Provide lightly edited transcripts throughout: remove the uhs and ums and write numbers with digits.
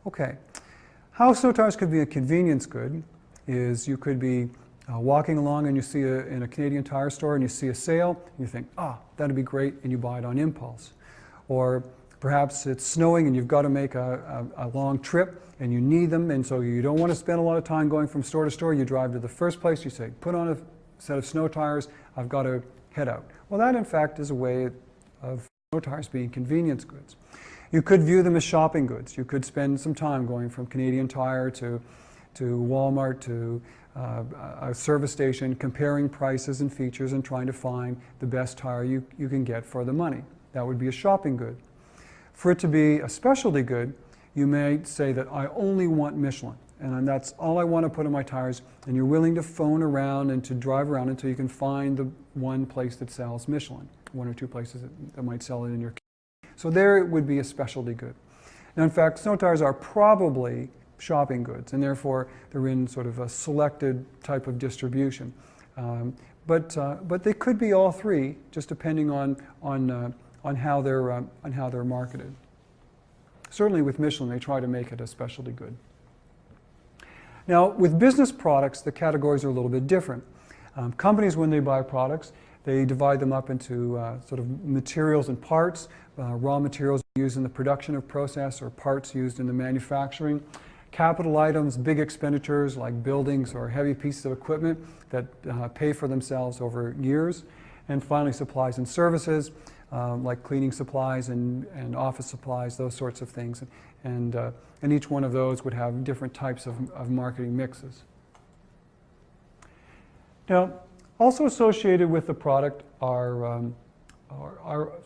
Okay, how snow tires could be a convenience good is you could be walking along and you see in a Canadian Tire store and you see a sale, and you think, that'd be great, and you buy it on impulse. Or perhaps it's snowing and you've got to make a long trip and you need them, and so you don't want to spend a lot of time going from store to store. You drive to the first place, you say, put on a set of snow tires, I've got to head out. Well, that in fact is a way of snow tires being convenience goods. You could view them as shopping goods. You could spend some time going from Canadian Tire to Walmart to a service station, comparing prices and features and trying to find the best tire you can get for the money. That would be a shopping good. For it to be a specialty good, you may say that I only want Michelin, and that's all I want to put on my tires, and you're willing to phone around and to drive around until you can find the one place that sells Michelin, one or two places that might sell it in your county. So there it would be a specialty good. Now in fact, snow tires are probably shopping goods, and therefore they're in sort of a selected type of distribution. But they could be all three, just depending on how they're marketed. Certainly with Michelin, they try to make it a specialty good. Now, with business products, the categories are a little bit different. Companies, when they buy products, they divide them up into sort of materials and parts, raw materials used in the production of process or parts used in the manufacturing, capital items, big expenditures like buildings or heavy pieces of equipment that pay for themselves over years, and finally supplies and services, like cleaning supplies and office supplies, those sorts of things. And each one of those would have different types of marketing mixes. Now, also associated with the product are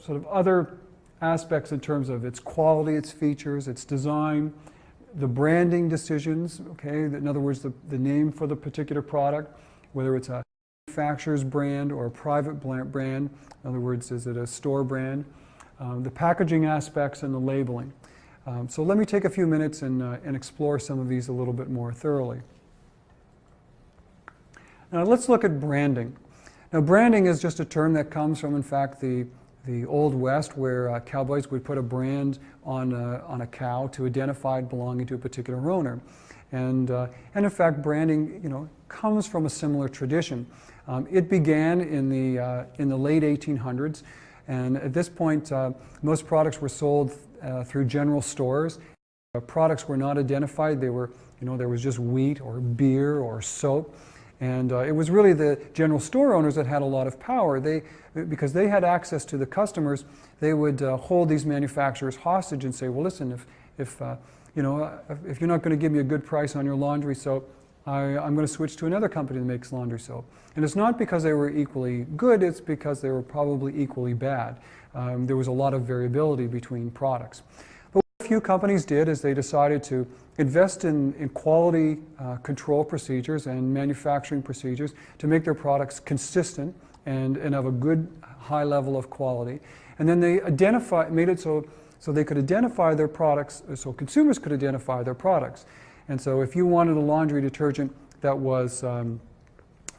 sort of other aspects in terms of its quality, its features, its design, the branding decisions, okay? In other words, the name for the particular product, whether it's a manufacturer's brand or a private brand. In other words, is it a store brand? The packaging aspects and the labeling. So let me take a few minutes and explore some of these a little bit more thoroughly. Now let's look at branding. Now branding is just a term that comes from, in fact, the Old West, where cowboys would put a brand on a cow to identify it belonging to a particular owner. And in fact, branding, comes from a similar tradition. It began in the late 1800s, and at this point, most products were sold through general stores. Products were not identified. They were, there was just wheat or beer or soap. And it was really the general store owners that had a lot of power. Because they had access to the customers, they would hold these manufacturers hostage and say, well, listen, if you're not going to give me a good price on your laundry soap, I'm going to switch to another company that makes laundry soap. And it's not because they were equally good, it's because they were probably equally bad. There was a lot of variability between products. But what a few companies did is they decided to invest in quality control procedures and manufacturing procedures to make their products consistent and of a good high level of quality. And then they made it so they could identify their products, so consumers could identify their products. And so if you wanted a laundry detergent that was sort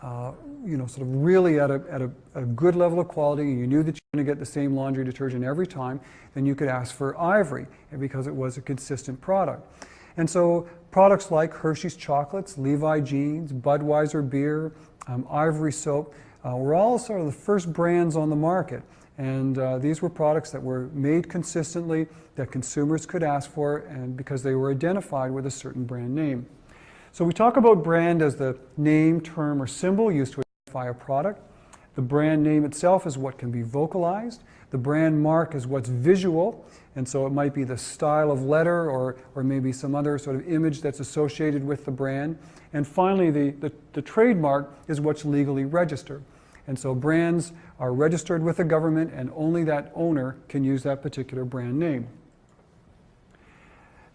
of really at a good level of quality, and you knew that you were going to get the same laundry detergent every time, then you could ask for Ivory, because it was a consistent product. And so products like Hershey's chocolates, Levi jeans, Budweiser beer, Ivory soap were all sort of the first brands on the market. And these were products that were made consistently, that consumers could ask for, and because they were identified with a certain brand name. So we talk about brand as the name, term, or symbol used to identify a product. The brand name itself is what can be vocalized. The brand mark is what's visual, and so it might be the style of letter or maybe some other sort of image that's associated with the brand. And finally, the trademark is what's legally registered. And so brands are registered with the government, and only that owner can use that particular brand name.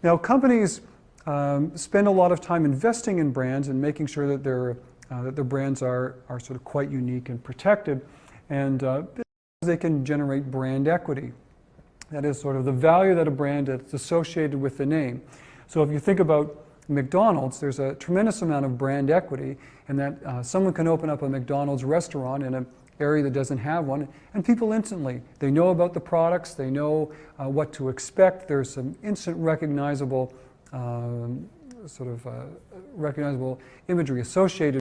Now, companies spend a lot of time investing in brands and making sure that their brands are sort of quite unique and protected, and they can generate brand equity. That is sort of the value that a brand is associated with the name. So if you think about McDonald's, there's a tremendous amount of brand equity, and that someone can open up a McDonald's restaurant in an area that doesn't have one, and people instantly, they know about the products, they know what to expect. There's some instant recognizable sort of recognizable imagery associated